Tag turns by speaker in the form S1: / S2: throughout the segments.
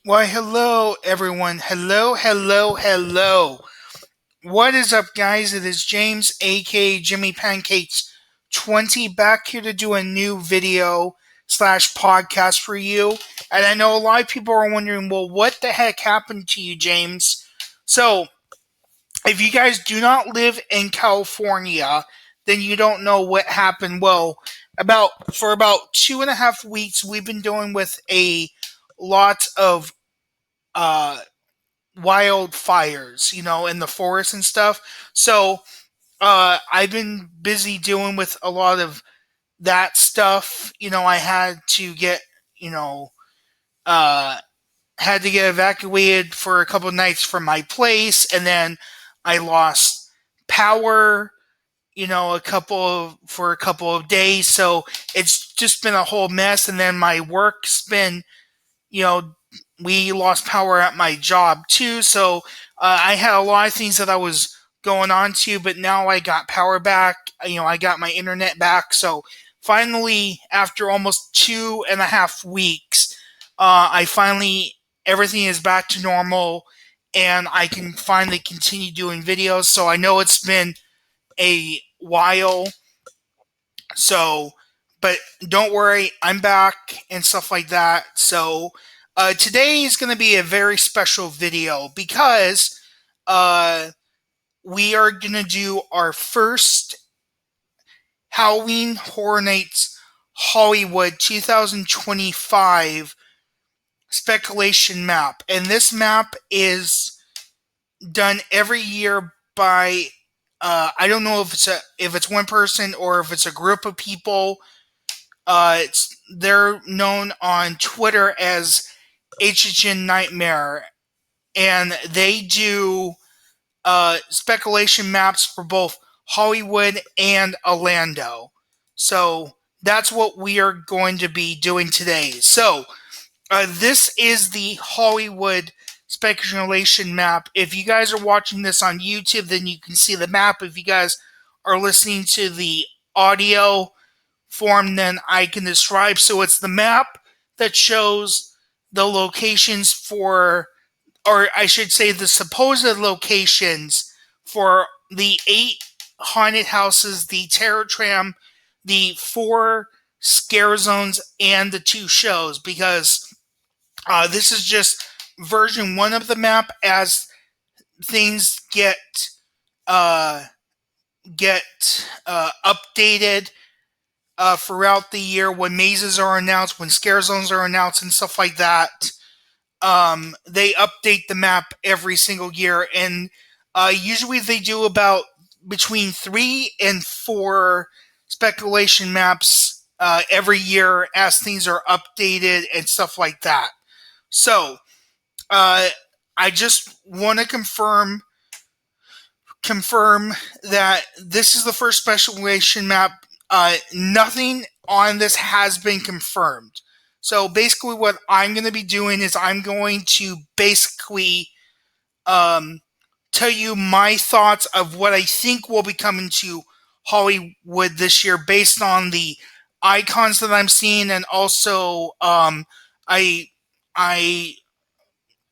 S1: Why, hello, everyone. Hello, hello, hello. What is up, guys? It is James, aka Jimmy Pancakes 20, back here to do a new video slash podcast for you. And I know a lot of people are wondering, well, what the heck happened to you, James? So, if you guys do not live in California, then you don't know what happened. Well, for about 2.5 weeks, we've been dealing with a lot of uh wildfires, in the forest and stuff. So I've been busy dealing with a lot of that stuff. I you know, uh, had to get evacuated for a couple of nights from my place, and then I lost power. For a couple of days. So it's just been a whole mess, and then my work's been you know, we lost power at my job too. So I had a lot of things that I was going on to, but now I got power back. I got my internet back. So finally, after almost 2.5 weeks, I finally, everything is back to normal and I can finally continue doing videos. So I know it's been a while. So, but don't worry, I'm back and stuff like that. So, today is going to be a very special video because we are going to do our first Halloween Horror Nights Hollywood 2025 speculation map. And this map is done every year by I don't know if it's one person or if it's a group of people. They're known on Twitter as HhnNightmares, and they do speculation maps for both Hollywood and Orlando. So that's what we are going to be doing today. So this is the Hollywood speculation map. If you guys are watching this on YouTube, then you can see the map. If you guys are listening to the audio form, then I can describe. So it's the map that shows the locations or I should say the supposed locations for the 8 haunted houses, the terror tram, the 4 scare zones, and the 2 shows, because this is just version 1 of the map. As things uh, get updated throughout the year, when mazes are announced, when scare zones are announced, and stuff like that. They update the map every single year, and usually they do about between 3 and 4 speculation maps every year as things are updated and stuff like that. So, I just want to confirm that this is the first speculation map. Nothing on this has been confirmed. So basically, what I'm going to be doing is I'm going to basically tell you my thoughts of what I think will be coming to Hollywood this year based on the icons that I'm seeing, and also I I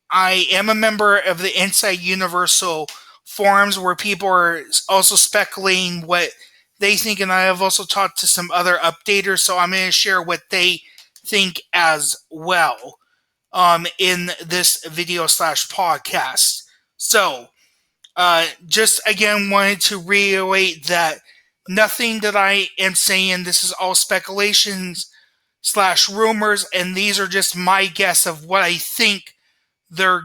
S1: I am a member of the Inside Universal forums where people are also speculating what they think, and I have also talked to some other updaters, so I'm going to share what they think as well in this video slash podcast. So, just again wanted to reiterate that nothing that I am saying, this is all speculations slash rumors, and these are just my guess of they're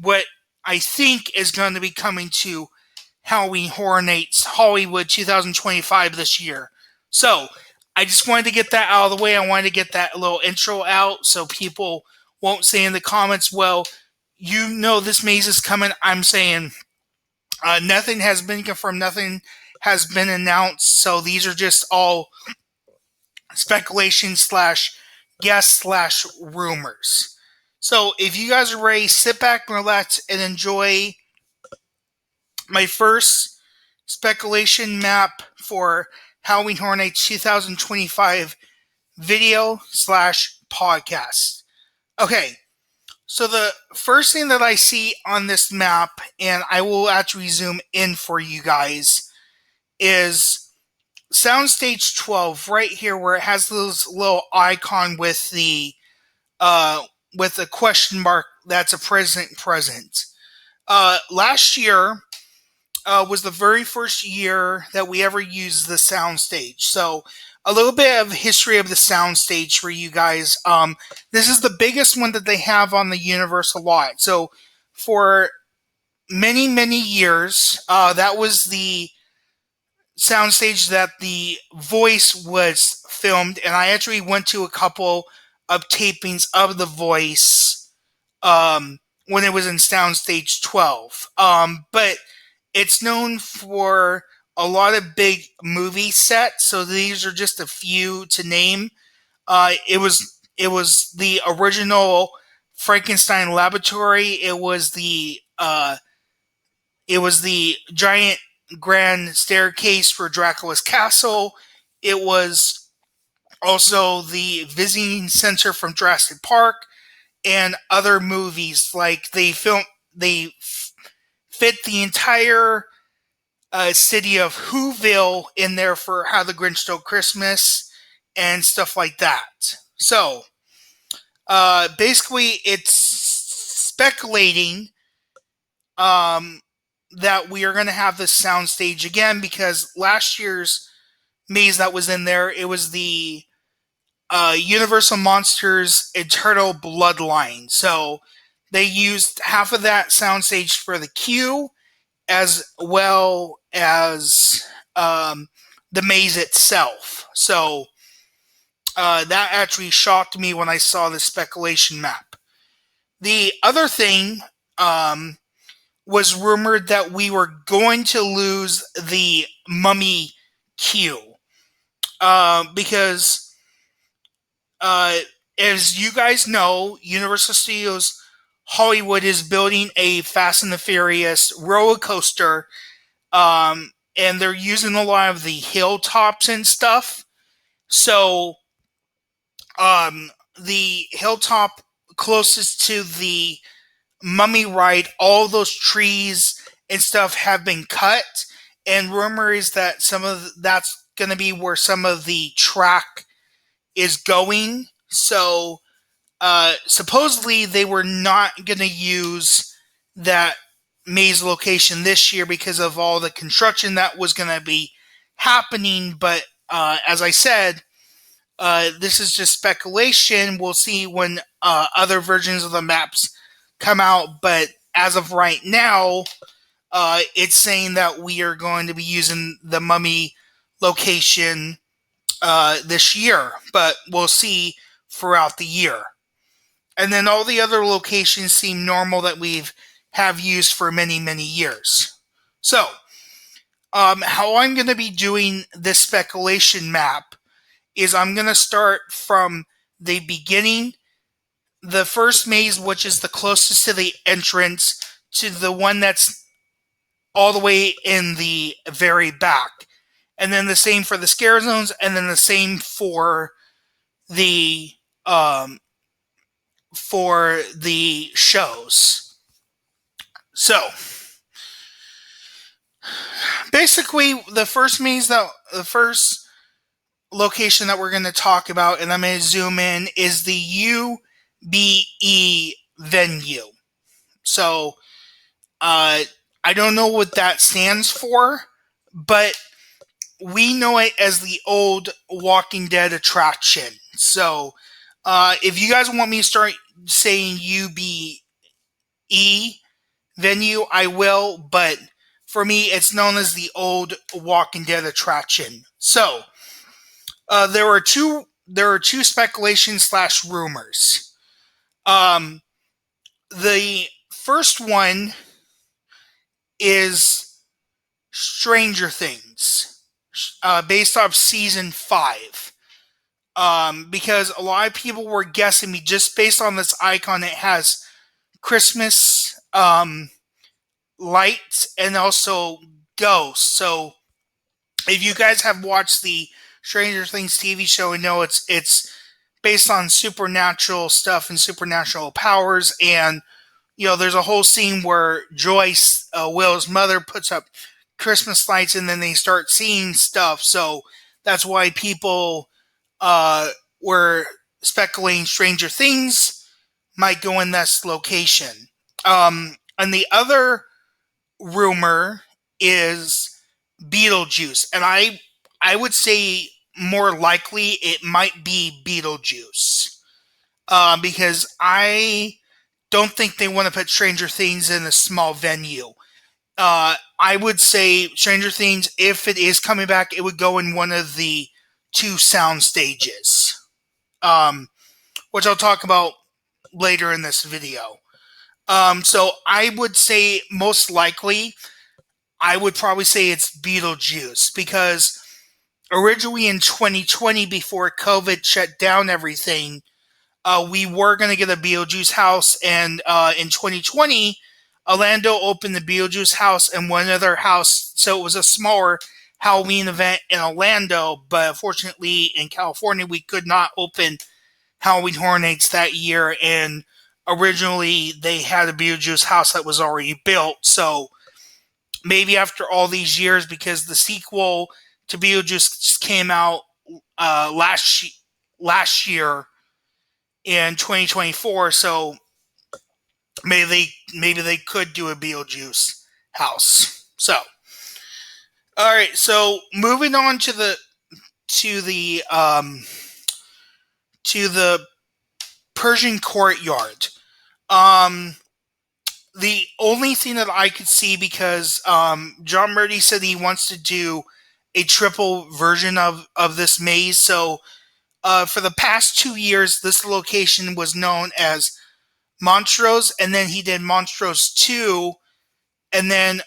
S1: what I think is going to be coming to Halloween Horror Nights Hollywood 2025 this year. So, I just wanted to get that out of the way. I wanted to get that little intro out so people won't say in the comments, well, this maze is coming. I'm saying nothing has been confirmed, nothing has been announced, so these are just all speculation slash guess slash rumors. So if you guys are ready, sit back, relax, and enjoy my first speculation map for Halloween Horror Nights 2025 video slash podcast. Okay, So the first thing that I see on this map, and I will actually zoom in for you guys, is Soundstage 12 right here, where it has this little icon with the uh, with a question mark that's a present. Last year was the very first year that we ever used the soundstage. So a little bit of history of the soundstage for you guys. This is the biggest one that they have on the Universal lot. So for many years, that was the soundstage that the voice was filmed, and I actually went to a couple of tapings of the voice when it was in Soundstage 12. But it's known for a lot of big movie sets, so these are just a few to name. It was the original Frankenstein laboratory. It was the giant grand staircase for Dracula's castle. It was also the visiting center from Jurassic Park and other movies. Like they fit the entire city of Whoville in there for How the Grinch Stole Christmas and stuff like that. So basically, it's speculating that we are going to have this soundstage again, because last year's maze that was in there, it was the Universal Monsters Eternal Bloodline. So they used half of that soundstage for the queue, as well as the maze itself. So that actually shocked me when I saw the speculation map. The other thing was rumored that we were going to lose the Mummy queue. Because as you guys know, Universal Studios Hollywood is building a Fast and the Furious roller coaster, and they're using a lot of the hilltops and stuff. So, the hilltop closest to the Mummy ride, all those trees and stuff have been cut, and rumor is that that's going to be where some of the track is going. So supposedly they were not going to use that maze location this year because of all the construction that was going to be happening. But as I said, this is just speculation. We'll see when other versions of the maps come out. But as of right now, it's saying that we are going to be using the Mummy location this year, but we'll see throughout the year. And then all the other locations seem normal that we've have used for many years. So, how I'm going to be doing this speculation map is I'm going to start from the beginning, the first maze, which is the closest to the entrance, to the one that's all the way in the very back. And then the same for the scare zones, and then the same for the shows. So basically, the first location that we're going to talk about, and I'm going to zoom in, is the UBE venue. So I don't know what that stands for, but we know it as the old Walking Dead attraction. So if you guys want me to start saying UBE venue, I will, but for me, it's known as the old Walking Dead attraction. So there are two speculations / rumors. The first one is Stranger Things, based off season 5. Because a lot of people were guessing me just based on this icon. It has Christmas lights and also ghosts. So if you guys have watched the Stranger Things TV show and know it's based on supernatural stuff and supernatural powers. And there's a whole scene where Joyce, Will's mother, puts up Christmas lights, and then they start seeing stuff. So that's why people were speculating Stranger Things might go in this location. And the other rumor is Beetlejuice, and I would say more likely it might be Beetlejuice, because I don't think they want to put Stranger Things in a small venue. I would say Stranger Things, if it is coming back, it would go in one of the 2 sound stages, which I'll talk about later in this video. So I would say most likely, I would probably say it's Beetlejuice, because originally in 2020, before COVID shut down everything, we were going to get a Beetlejuice house, and in 2020, Orlando opened the Beetlejuice house and one other house, so it was a smaller Halloween event in Orlando, but unfortunately in California, we could not open Halloween Horror Nights that year, and originally they had a Beetlejuice house that was already built, so maybe after all these years, because the sequel to Beetlejuice came out last year in 2024, so maybe they could do a Beetlejuice house. So, all right. So moving on to the Persian courtyard. The only thing that I could see, because John Murdy said he wants to do a triple version of this maze. So for the past 2 years, this location was known as Montrose, and then he did Montrose 2, and then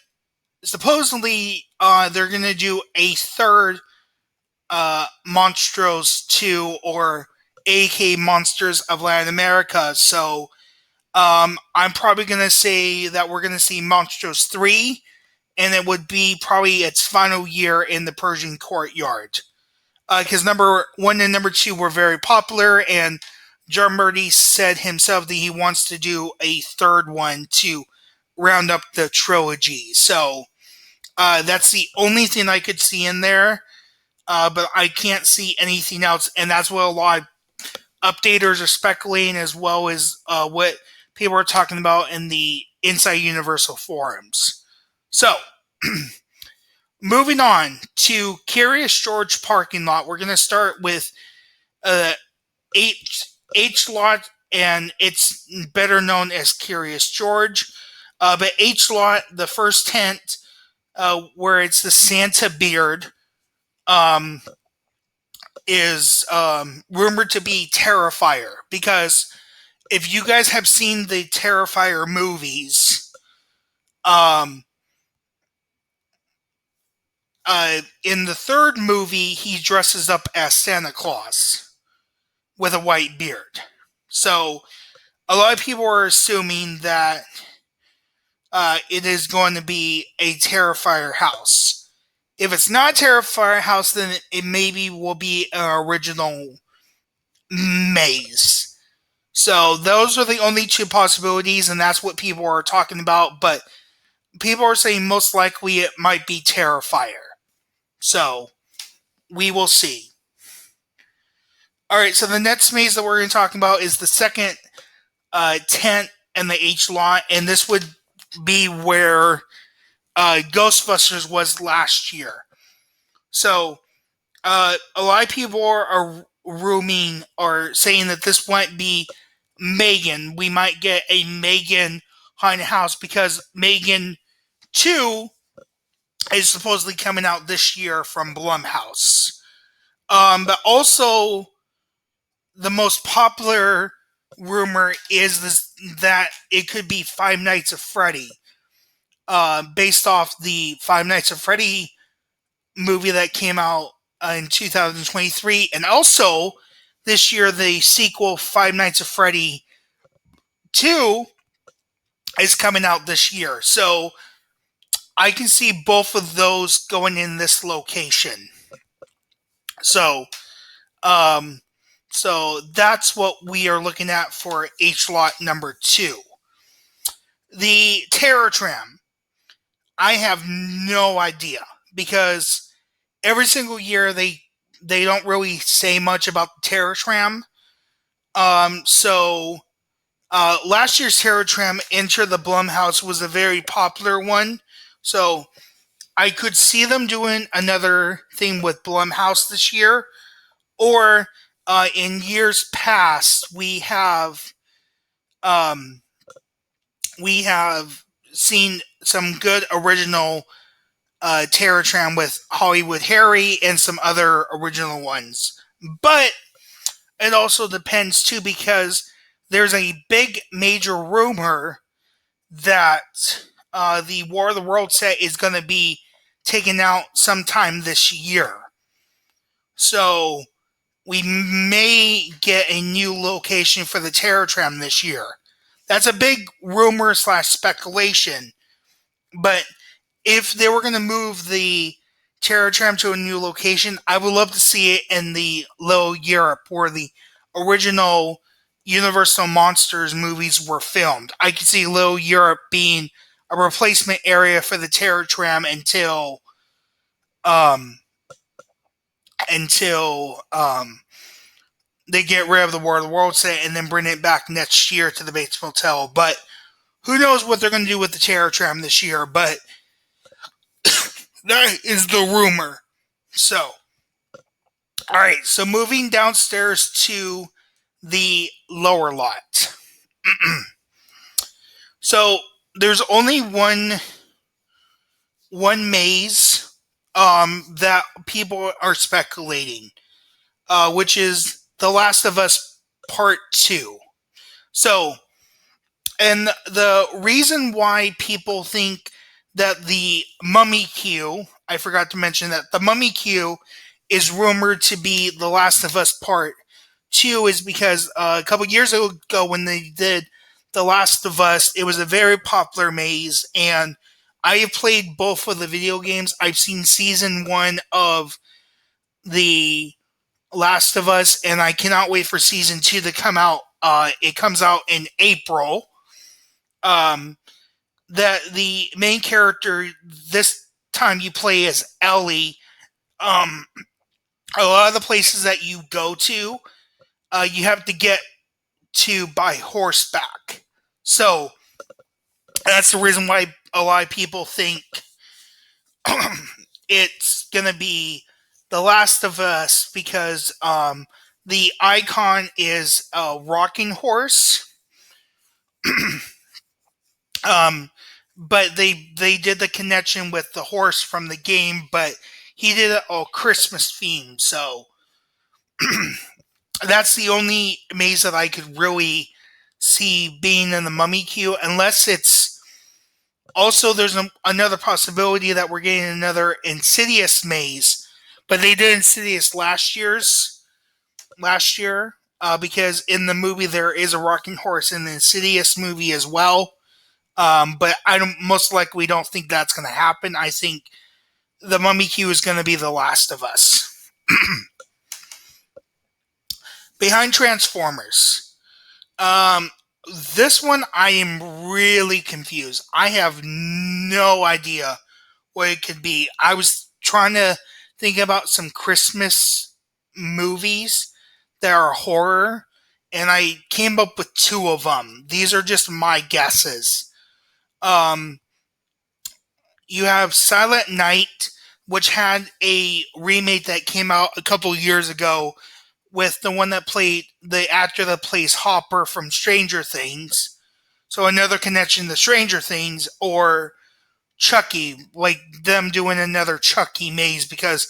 S1: supposedly they're going to do a third Montrose 2, or AK Monsters of Latin America. So I'm probably going to say that we're going to see Montrose 3, and it would be probably its final year in the Persian courtyard. Because number 1 and number 2 were very popular, and John Murdy said himself that he wants to do a third one to round up the trilogy. So that's the only thing I could see in there, but I can't see anything else, and that's what a lot of updaters are speculating, as well as what people are talking about in the Inside Universal forums. So, moving on to Curious George parking lot, we're going to start with H lot, and it's better known as Curious George. But H lot, the first tent, where it's the Santa beard, is rumored to be Terrifier, because if you guys have seen the Terrifier movies, in the third movie, he dresses up as Santa Claus with a white beard. So a lot of people are assuming that it is going to be a Terrifier house. If it's not a Terrifier house, then it maybe will be an original maze. So those are the only 2 possibilities, and that's what people are talking about. But people are saying most likely it might be Terrifier. So we will see. Alright, so the next maze that we're going to talk about is the second tent and the H lot, and this would be where Ghostbusters was last year. So a lot of people are rooming or saying that this might be Megan. We might get a Megan haunted house, because Megan 2 is supposedly coming out this year from Blumhouse. But also, the most popular rumor is that it could be Five Nights at Freddy, based off the Five Nights at Freddy movie that came out in 2023, and also this year the sequel Five Nights at Freddy 2 is coming out this year. So I can see both of those going in this location. So So that's what we are looking at for H lot number 2. The Terror Tram. I have no idea because every single year they don't really say much about the Terror Tram. So last year's Terror Tram Enter the Blumhouse was a very popular one. So I could see them doing another thing with Blumhouse this year. Or in years past, um, we have seen some good original Terror Tram with Hollywood Harry and some other original ones. But it also depends too because there's a big major rumor that the War of the World set is going to be taken out sometime this year. So we may get a new location for the Terror Tram this year. That's a big rumor / speculation. But if they were going to move the Terror Tram to a new location, I would love to see it in the Little Europe where the original Universal Monsters movies were filmed. I could see Little Europe being a replacement area for the Terror Tram until they get rid of the War of the World set and then bring it back next year to the Bates Motel. But who knows what they're going to do with the Terror Tram this year, but that is the rumor. So, alright, so moving downstairs to the lower lot. So, there's only one maze that people are speculating, which is The Last of Us Part 2. So, and the reason why people think that the Mummy Q, I forgot to mention that the Mummy Q is rumored to be The Last of Us Part 2 is because a couple years ago when they did The Last of Us, it was a very popular maze, and I have played both of the video games. I've seen season 1 of The Last of Us, and I cannot wait for season 2 to come out. It comes out in April. That the main character this time you play as Ellie. A lot of the places that you go to, you have to get to by horseback. So that's the reason why a lot of people think it's gonna be The Last of Us because the icon is a rocking horse. But they did the connection with the horse from the game, but he did it all Christmas themed. So that's the only maze that I could really see being in the Mummy Queue, unless it's also there's another possibility that we're getting another Insidious maze, but they did Insidious last year, because in the movie there is a rocking horse in the Insidious movie as well. But I most likely don't think that's going to happen. I think the Mummy Q is going to be The Last of Us. Behind Transformers. This one I am really confused. I have no idea what it could be. I was trying to think about some Christmas movies that are horror, and I came up with 2 of them. These are just my guesses. You have Silent Night, which had a remake that came out a couple years ago with the one that played the actor that plays Hopper from Stranger Things. So another connection to Stranger Things, or Chucky, like them doing another Chucky maze, because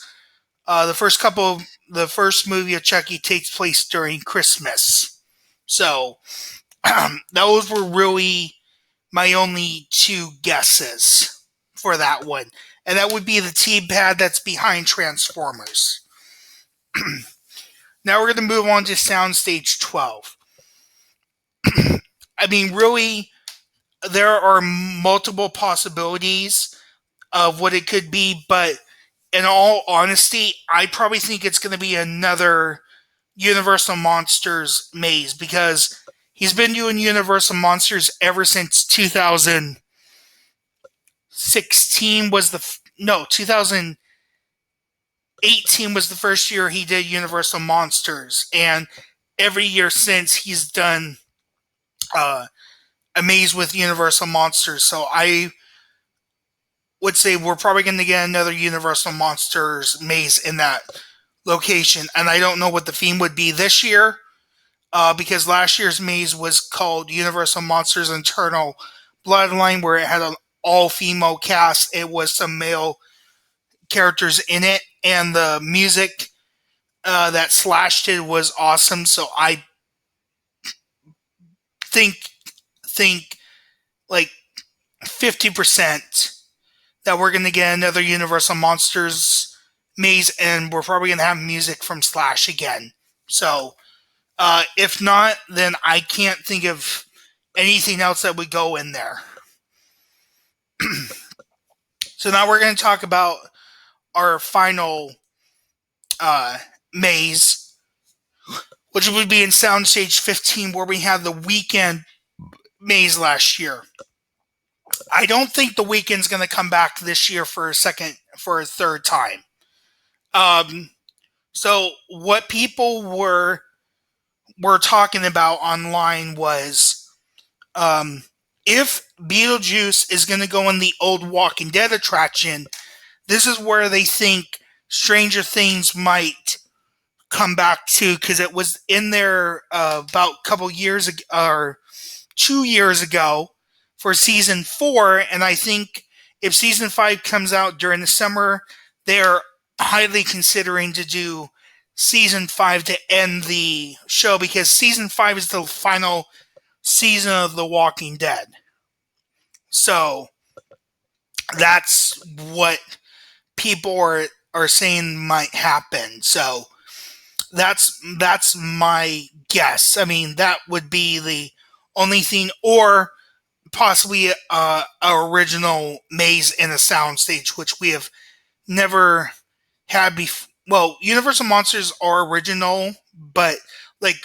S1: the first movie of Chucky takes place during Christmas. So those were really my only 2 guesses for that one. And that would be the T-pad that's behind Transformers. Now we're going to move on to Soundstage 12. I mean, really, there are multiple possibilities of what it could be, but in all honesty, I probably think it's going to be another Universal Monsters maze, because he's been doing Universal Monsters ever since 2016 was the no 2018 was the first year he did Universal Monsters, and every year since he's done a maze with Universal Monsters. So I would say we're probably going to get another Universal Monsters maze in that location, and I don't know what the theme would be this year, because last year's maze was called Universal Monsters Eternal Bloodline, where it had an all-female cast. It was some male characters in it, and the music that Slash did was awesome. So I think like 50% that we're going to get another Universal Monsters maze, and we're probably going to have music from Slash again. So if not, then I can't think of anything else that would go in there. So now we're going to talk about our final maze, which would be in Soundstage 15, where we had the Weekend maze last year. I don't think the Weekend's going to come back this year for a third time. So what people were talking about online was, if Beetlejuice is going to go in the old Walking Dead attraction, this is where they think Stranger Things might come back to, because it was in there about a couple years ago, or 2 years ago, for season 4, and I think if season 5 comes out during the summer, they're highly considering to do season 5 to end the show, because season 5 is the final season of The Walking Dead. So that's what people are saying might happen. So that's my guess. I mean, that would be the only thing, or possibly a original maze in a soundstage, which we have never had before. Well, Universal Monsters are original, but like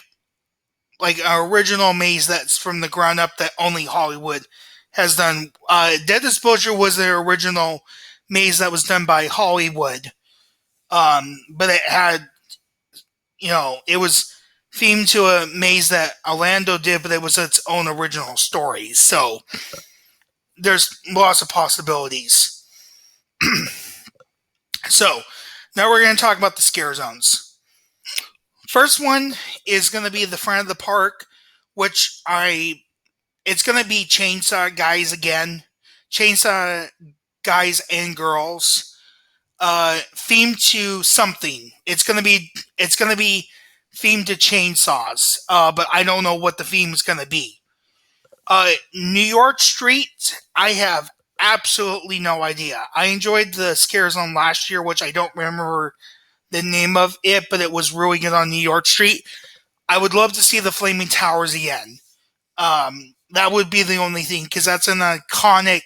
S1: an original maze that's from the ground up that only Hollywood has done. Dead Disclosure was the original maze that was done by Hollywood, but it had, it was themed to a maze that Orlando did, but it was its own original story. So there's lots of possibilities. So now we're going to talk about the scare zones. First one is going to be the front of the park, which it's going to be Chainsaw Guys again. Chainsaw Guys and Girls. Themed to something. It's going to be themed to chainsaws. But I don't know what the theme is going to be. New York Street, I have absolutely no idea. I enjoyed the Scare Zone last year, which I don't remember the name of it, but it was really good on New York Street. I would love to see the Flaming Towers again. That would be the only thing, because that's an iconic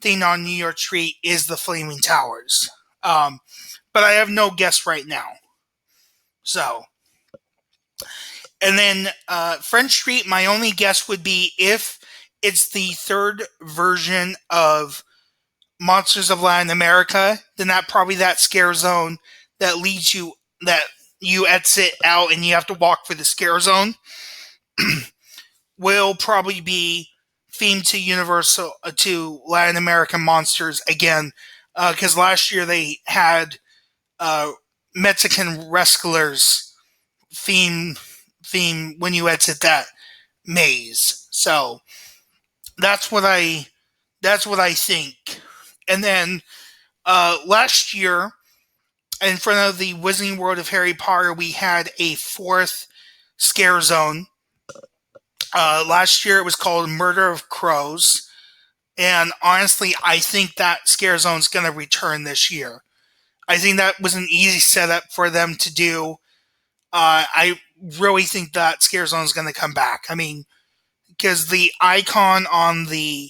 S1: thing on New York Street, is the Flaming Towers. But I have no guess right now. So, and then French Street, my only guess would be if it's the third version of Monsters of Latin America, then that scare zone that leads you, that you exit out and you have to walk for the scare zone, will probably be themed to Latin American monsters again, because last year they had Mexican wrestlers theme when you exit that maze. So that's what I think. And then last year, in front of the Wizarding World of Harry Potter, we had a fourth scare zone. Last year it was called Murder of Crows. And honestly, I think that scare zone is going to return this year. I think that was an easy setup for them to do. I really think that scare zone is going to come back. I mean, because the icon on the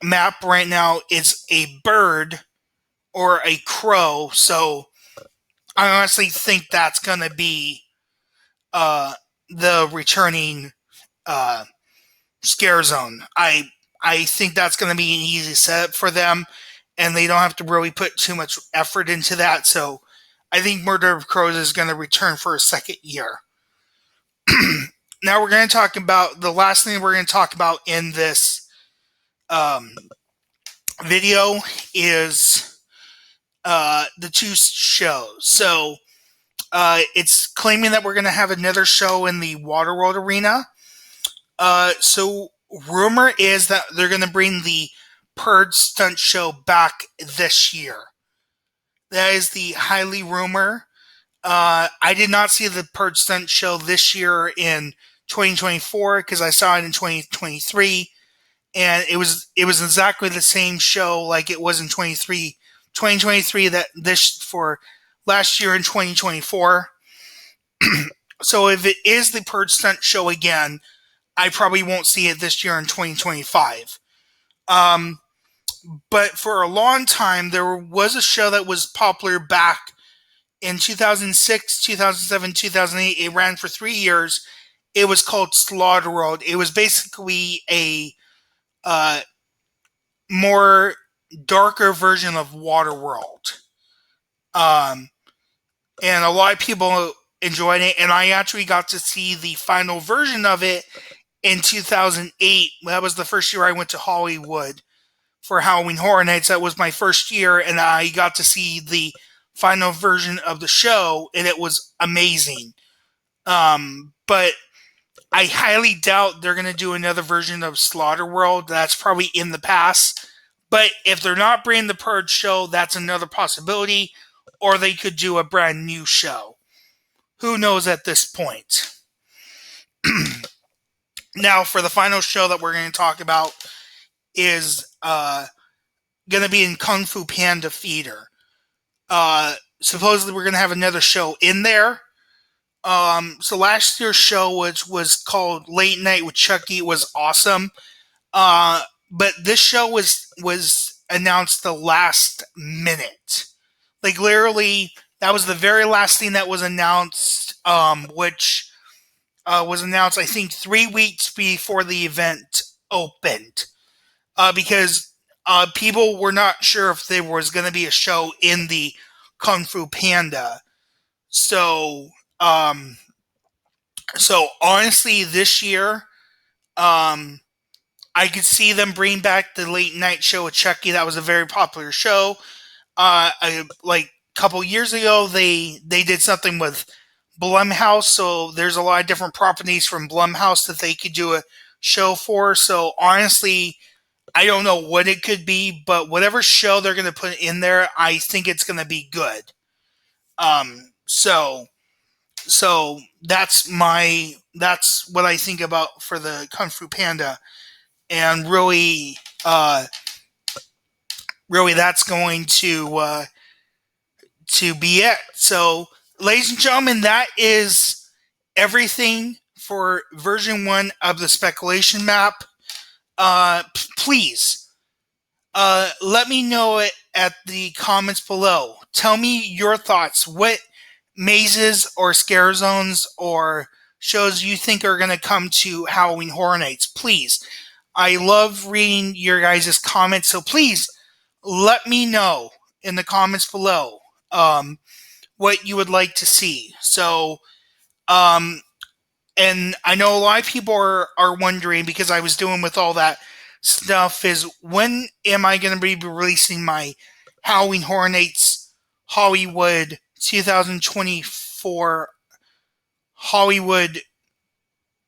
S1: map right now is a bird or a crow, so I honestly think that's going to be the returning scare zone. I think that's going to be an easy setup for them, and they don't have to really put too much effort into that. So I think Murder of Crows is going to return for a second year. Now we're going to talk about the last thing we're going to talk about in this video is the two shows. So it's claiming that we're going to have another show in the Waterworld arena. So rumor is that they're going to bring the Purge stunt show back this year. That is the highly rumor. I did not see the Purge stunt show this year in 2024 because I saw it in 2023, and it was exactly the same show like it was in 2023 that this for last year in 2024. So if it is the Purge stunt show again, I probably won't see it this year in 2025. But for a long time, there was a show that was popular back in 2006, 2007, 2008. It ran for 3 years. It was called Slaughterworld. It was basically a more darker version of Waterworld. And a lot of people enjoyed it, and I actually got to see the final version of it in 2008. That was the first year I went to Hollywood for Halloween Horror Nights. That was my first year, and I got to see the final version of the show, and it was amazing. But I highly doubt they're going to do another version of Slaughterworld. That's probably in the past. But if they're not bringing the Purge show, that's another possibility. Or they could do a brand new show. Who knows at this point? Now, for the final show that we're going to talk about is going to be in Kung Fu Panda Theater. Supposedly, we're going to have another show in there. So last year's show, which was called Late Night with Chucky, was awesome. But this show was announced the last minute. Like, literally, that was the very last thing that was announced, which was announced, I think, 3 weeks before the event opened. Because people were not sure if there was going to be a show in the Kung Fu Panda. So honestly, this year, I could see them bring back the late night show with Chucky. That was a very popular show. Like a couple years ago, they did something with Blumhouse. So there's a lot of different properties from Blumhouse that they could do a show for. So honestly, I don't know what it could be, but whatever show they're going to put in there, I think it's going to be good. So that's what I think about for the Kung Fu Panda, and really that's going to be it. So, ladies and gentlemen, that is everything for version 1 of the speculation map. Please let me know it at the comments below. Tell me your thoughts. What mazes or scare zones or shows you think are going to come to Halloween Horror Nights? Please. I love reading your guys' comments, so please let me know in the comments below what you would like to see. So, and I know a lot of people are wondering, because I was doing with all that stuff, is when am I going to be releasing my Halloween Horror Nights Hollywood 2024 Hollywood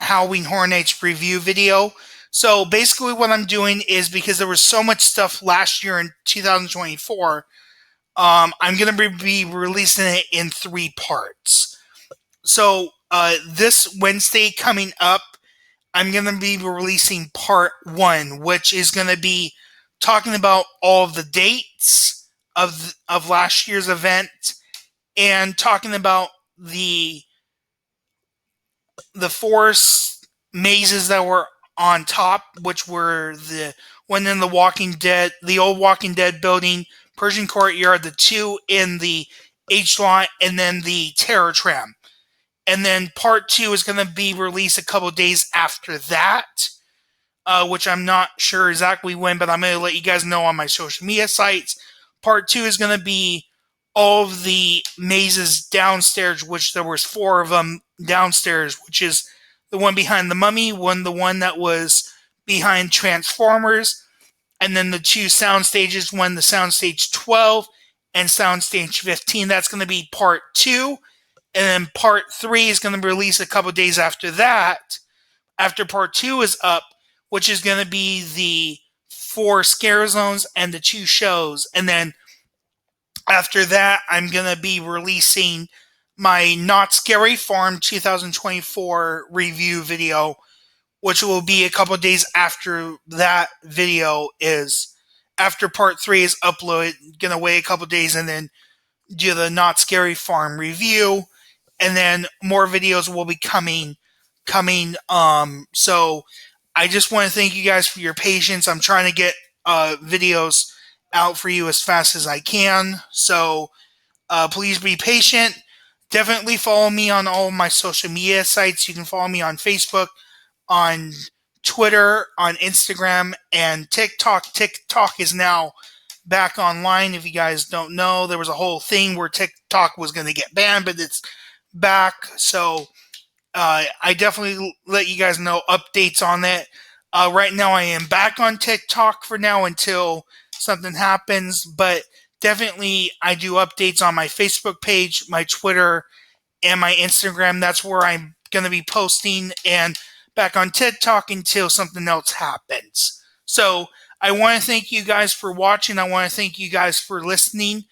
S1: Halloween Horror Nights review video. So basically what I'm doing is, because there was so much stuff last year in 2024, I'm going to be releasing it in 3 parts. So this Wednesday coming up, I'm going to be releasing part 1, which is going to be talking about all of the dates of last year's event, and talking about the forest mazes that were on top, which were the one in the Walking Dead, the old Walking Dead building, Persian Courtyard, the 2 in the H-Lot, and then the Terror Tram. And then part 2 is going to be released a couple days after that, which I'm not sure exactly when, but I'm going to let you guys know on my social media sites. Part 2 is going to be all of the mazes downstairs, which there was 4 of them downstairs, which is the one behind the Mummy, the one that was behind Transformers, and then the 2 sound stages, the soundstage 12 and soundstage 15. That's going to be part 2. And then part 3 is going to be released a couple days after that, after part 2 is up, which is going to be the 4 scare zones and the 2 shows. And then after that, I'm going to be releasing my Not Scary Farm 2024 review video, which will be a couple days after that video is, after part 3 is uploaded. Going to wait a couple days and then do the Not Scary Farm review. And then more videos will be coming. So I just want to thank you guys for your patience. I'm trying to get videos out for you as fast as I can. So please be patient. Definitely follow me on all of my social media sites. You can follow me on Facebook, on Twitter, on Instagram, and TikTok. TikTok is now back online. If you guys don't know, there was a whole thing where TikTok was going to get banned, but it's back. So I definitely let you guys know updates on that. Right now I am back on TikTok for now until something happens, but definitely I do updates on my Facebook page, my Twitter, and my Instagram. That's where I'm going to be posting, and back on TikTok until something else happens. So I want to thank you guys for watching. I want to thank you guys for listening.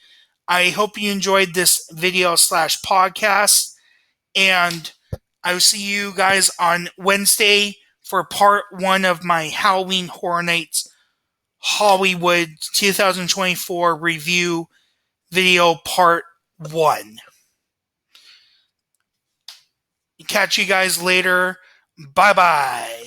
S1: I hope you enjoyed this video / podcast, and I will see you guys on Wednesday for part 1 of my Halloween Horror Nights Hollywood 2024 review video part 1. Catch you guys later. Bye-bye.